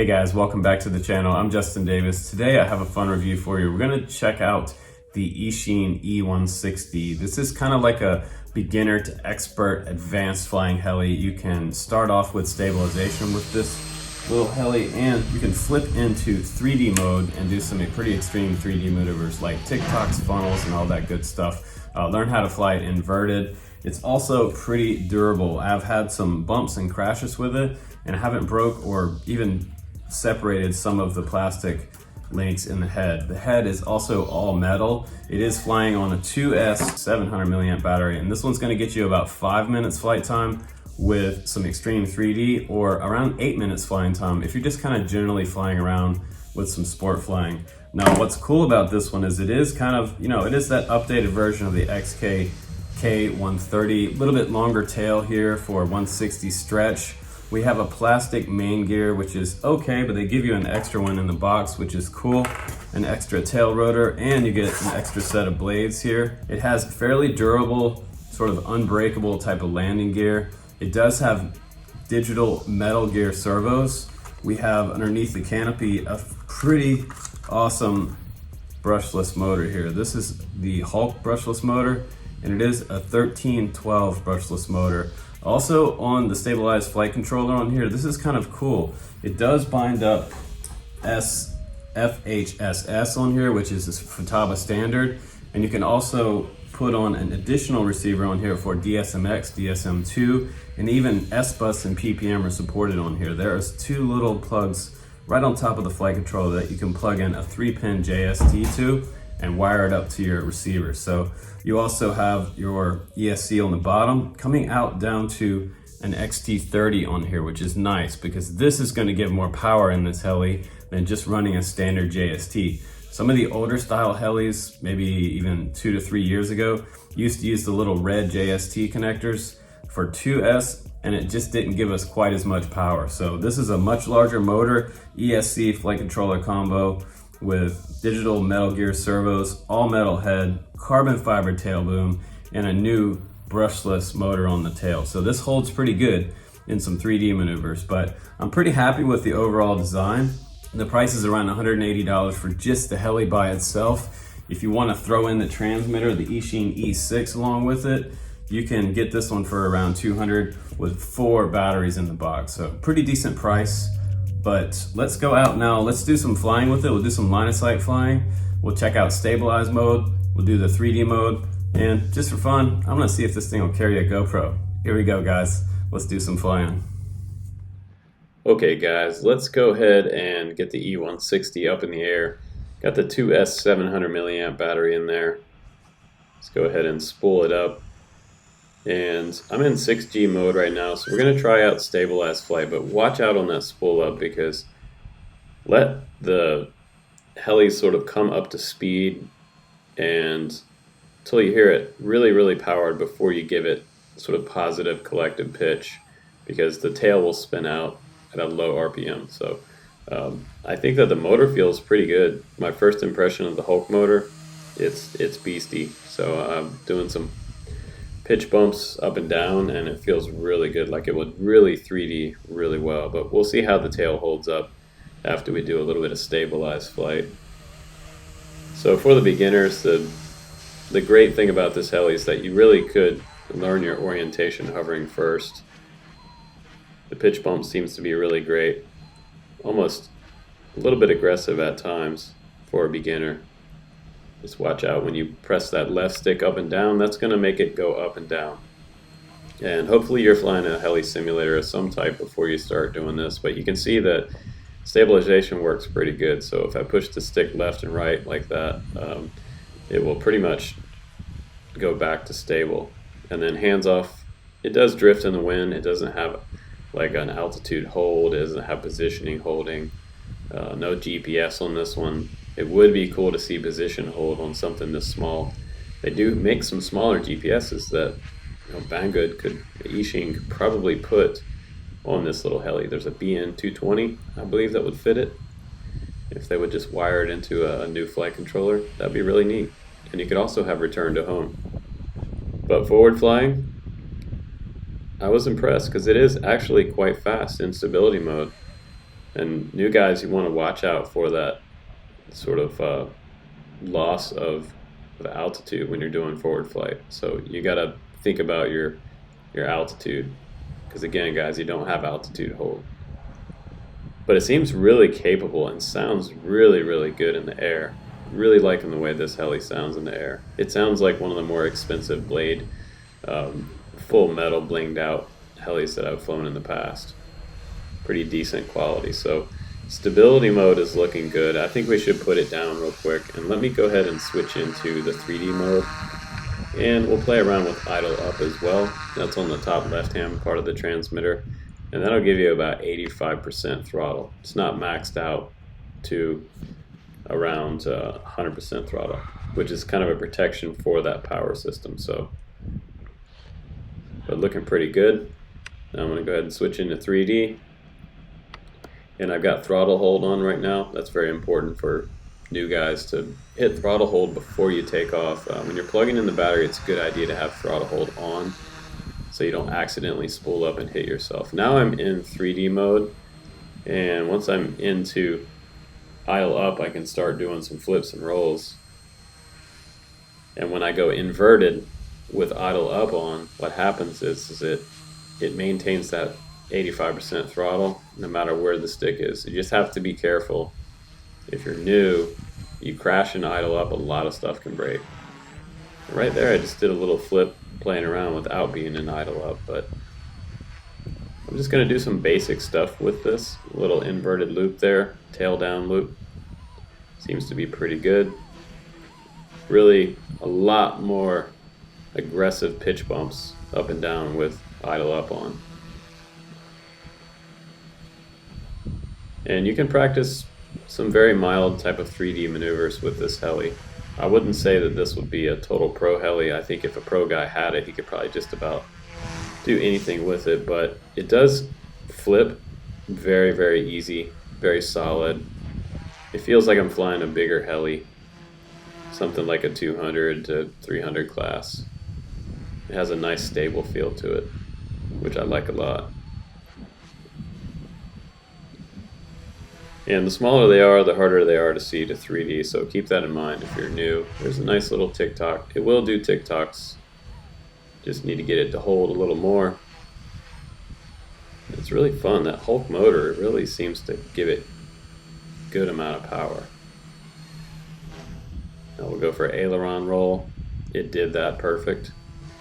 Hey guys, welcome back to the channel. I'm Justin Davis. Today I have a fun review for you. We're going to check out the Eachine E160. This is kind of like a beginner to expert advanced flying heli. You can start off with stabilization with this little heli, and you can flip into 3D mode and do some pretty extreme 3D maneuvers like tic-tocs, funnels, and all that good stuff. Learn how to fly it inverted. It's also pretty durable. I've had some bumps and crashes with it, and I haven't broke or even separated some of the plastic links in the head. The head is also all metal. It is flying on a 2S 700 milliamp battery, and this one's going to get you about 5 minutes flight time with some extreme 3D, or around 8 minutes flying time if you're just kind of generally flying around with some sport flying. Now, what's cool about this one is it is kind of, it is that updated version of the XK K130, a little bit longer tail here for 160 stretch. We have a plastic main gear, which is okay, but they give you an extra one in the box, which is cool. An extra tail rotor, and you get an extra set of blades here. It has fairly durable, sort of unbreakable type of landing gear. It does have digital metal gear servos. We have underneath the canopy a pretty awesome brushless motor here. This is the Hulk brushless motor, and it is a 1312 brushless motor. Also on the stabilized flight controller on here, this is kind of cool. It does bind up FHSS on here, which is this Futaba standard, and you can also put on an additional receiver on here for DSMX, DSM2, and even S-Bus and PPM are supported on here. There's two little plugs right on top of the flight controller that you can plug in a 3-pin JST to and wire it up to your receiver. So you also have your ESC on the bottom, coming out down to an XT30 on here, which is nice because this is going to give more power in this heli than just running a standard JST. Some of the older style helis, maybe even 2 to 3 years ago, used to use the little red JST connectors for 2S, and it just didn't give us quite as much power. So this is a much larger motor, ESC flight controller combo with digital metal gear servos, all metal head, carbon fiber tail boom, and a new brushless motor on the tail. So this holds pretty good in some 3D maneuvers, but I'm pretty happy with the overall design. The price is around $180 for just the heli by itself. If you want to throw in the transmitter, the Eachine E6 along with it, you can get this one for around $200 with 4 batteries in the box. So pretty decent price. But let's go out now. Let's do some flying with it. We'll do some line of sight flying. We'll check out stabilized mode. We'll do the 3D mode. And just for fun, I'm gonna see if this thing will carry a GoPro. Here we go, guys. Let's do some flying. Okay, guys, let's go ahead and get the E160 up in the air. Got the 2S 700 milliamp battery in there. Let's go ahead and spool it up. And I'm in 6G mode right now, so we're going to try out stabilized flight, but watch out on that spool up because let the heli sort of come up to speed and until you hear it really powered before you give it sort of positive collective pitch, because the tail will spin out at a low RPM. So I think that the motor feels pretty good. My first impression of the Hulk motor, it's beastie. So I'm doing some pitch bumps up and down, and it feels really good, like it would really 3D really well. But we'll see how the tail holds up after we do a little bit of stabilized flight. So for the beginners, the great thing about this heli is that you really could learn your orientation hovering first. The pitch bump seems to be really great, almost a little bit aggressive at times for a beginner. Just watch out when you press that left stick up and down, that's going to make it go up and down. And hopefully you're flying a heli simulator of some type before you start doing this, but you can see that stabilization works pretty good. So if I push the stick left and right like that, it will pretty much go back to stable. And then hands off, it does drift in the wind. It doesn't have like an altitude hold, it doesn't have positioning holding, no GPS on this one. It would be cool to see position hold on something this small. They do make some smaller GPSs that Banggood Eachine could probably put on this little heli. There's a BN220, I believe, that would fit it. If they would just wire it into a new flight controller, that'd be really neat. And you could also have return to home. But forward flying, I was impressed because it is actually quite fast in stability mode. And new guys, you want to watch out for that sort of loss of altitude when you're doing forward flight. So you got to think about your altitude, because again, guys, you don't have altitude hold. But it seems really capable and sounds really, really good in the air. Really liking the way this heli sounds in the air. It sounds like one of the more expensive blade, full metal blinged out helis that I've flown in the past. Pretty decent quality. So stability mode is looking good. I think we should put it down real quick, and let me go ahead and switch into the 3D mode, and we'll play around with idle up as well. That's on the top left hand part of the transmitter, and that'll give you about 85% throttle. It's not maxed out to around 100% throttle, which is kind of a protection for that power system. So, but looking pretty good. Now I'm going to go ahead and switch into 3D. And I've got throttle hold on right now. That's very important for new guys to hit throttle hold before you take off. When you're plugging in the battery, it's a good idea to have throttle hold on so you don't accidentally spool up and hit yourself. Now I'm in 3D mode, and once I'm into idle up, I can start doing some flips and rolls. And when I go inverted with idle up on, what happens is it maintains that 85% throttle no matter where the stick is. You just have to be careful. If you're new, you crash and idle up, a lot of stuff can break. Right there I just did a little flip playing around without being in idle up, but I'm just going to do some basic stuff with this. A little inverted loop there, tail down loop. Seems to be pretty good. Really a lot more aggressive pitch bumps up and down with idle up on. And you can practice some very mild type of 3D maneuvers with this heli. I wouldn't say that this would be a total pro heli. I think if a pro guy had it, he could probably just about do anything with it, but it does flip very, very easy, very solid. It feels like I'm flying a bigger heli, something like a 200 to 300 class. It has a nice stable feel to it, which I like a lot. And the smaller they are, the harder they are to see to 3D, so keep that in mind if you're new. There's a nice little tick-tock. It will do tick-tocks. Just need to get it to hold a little more. It's really fun. That Hulk motor really seems to give it a good amount of power. Now we'll go for aileron roll. It did that perfect.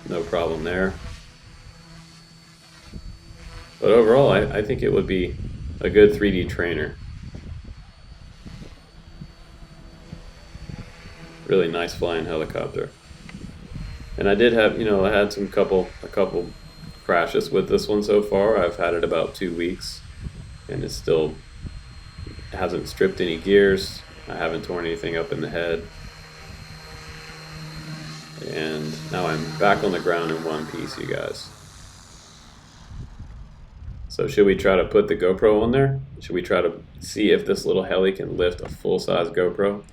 No problem there. But overall, I think it would be a good 3D trainer. Really nice flying helicopter. And I did have, I had a couple crashes with this one so far. I've had it about 2 weeks, and it still hasn't stripped any gears. I haven't torn anything up in the head. And now I'm back on the ground in one piece, you guys. So should we try to put the GoPro on there? Should we try to see if this little heli can lift a full-size GoPro?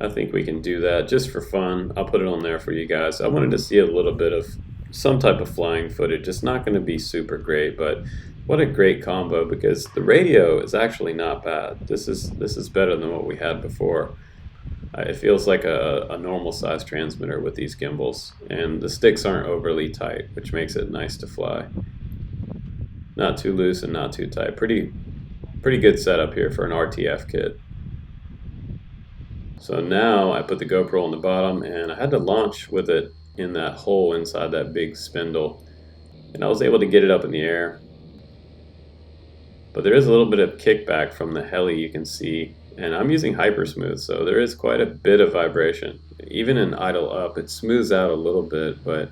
I think we can do that just for fun. I'll put it on there for you guys. I wanted to see a little bit of some type of flying footage. It's not going to be super great, but what a great combo, because the radio is actually not bad. This is better than what we had before. It feels like a normal size transmitter with these gimbals, and the sticks aren't overly tight, which makes it nice to fly. Not too loose and not too tight. Pretty good setup here for an RTF kit. So now I put the GoPro on the bottom, and I had to launch with it in that hole inside that big spindle, and I was able to get it up in the air. But there is a little bit of kickback from the heli, you can see, and I'm using hypersmooth, so there is quite a bit of vibration. Even in idle up, it smooths out a little bit, but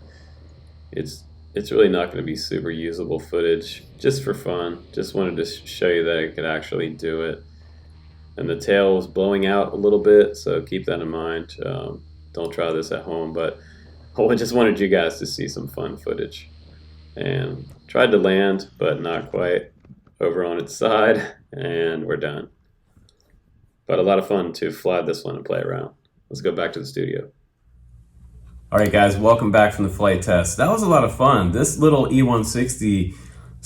it's really not going to be super usable footage. Just for fun, just wanted to show you that I could actually do it. And the tail was blowing out a little bit, so keep that in mind. Don't try this at home, but I just wanted you guys to see some fun footage. And tried to land, but not quite. Over on its side, and we're done. But a lot of fun to fly this one and play around. Let's go back to the studio. All right, guys, welcome back from the flight test. That was a lot of fun. This little E160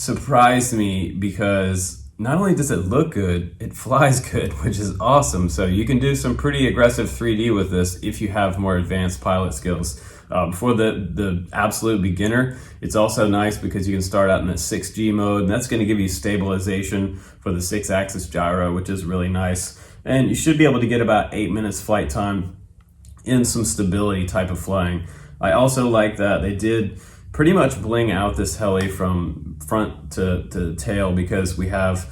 surprised me because not only does it look good, it flies good, which is awesome. So you can do some pretty aggressive 3D with this if you have more advanced pilot skills. For the absolute beginner, it's also nice because you can start out in the 6G mode, and that's going to give you stabilization for the 6-axis gyro, which is really nice. And you should be able to get about 8 minutes flight time in some stability type of flying. I also like that they did pretty much bling out this heli from front to tail, because we have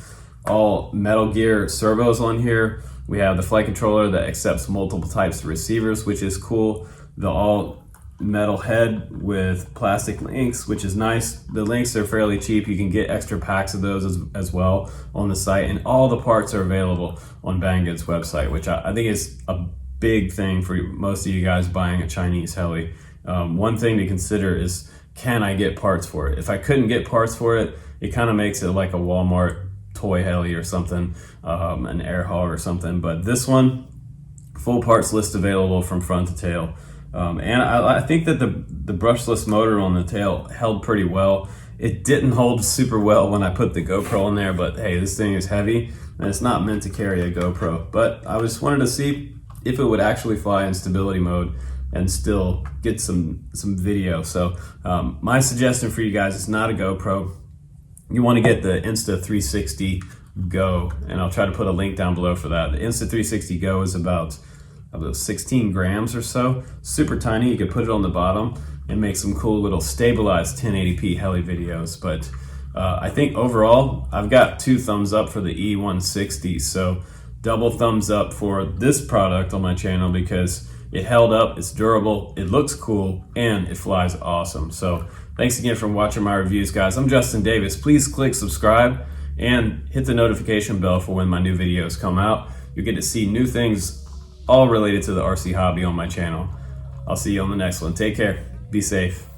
all Metal Gear servos on here. We have the flight controller that accepts multiple types of receivers, which is cool. The all metal head with plastic links, which is nice. The links are fairly cheap. You can get extra packs of those as well on the site, and all the parts are available on Banggood's website, which I think is a big thing for most of you guys buying a Chinese heli. One thing to consider is, can I get parts for it? If I couldn't get parts for it, it kind of makes it like a Walmart toy heli or something, an air hog or something. But this one, full parts list available from front to tail. And I think that the brushless motor on the tail held pretty well. It didn't hold super well when I put the GoPro on there, but hey, this thing is heavy and it's not meant to carry a GoPro. But I just wanted to see if it would actually fly in stability mode and still get some video. So my suggestion for you guys is not a GoPro. You want to get the Insta360 Go, and I'll try to put a link down below for that. The Insta360 Go is about 16 grams or so, super tiny. You could put it on the bottom and make some cool little stabilized 1080p heli videos. But I think overall, I've got 2 thumbs up for the E160. So double thumbs up for this product on my channel, because it held up, it's durable, it looks cool, and it flies awesome. So thanks again for watching my reviews, guys. I'm Justin Davis. Please click subscribe and hit the notification bell for when my new videos come out. You'll get to see new things all related to the RC hobby on my channel. I'll see you on the next one. Take care. Be safe.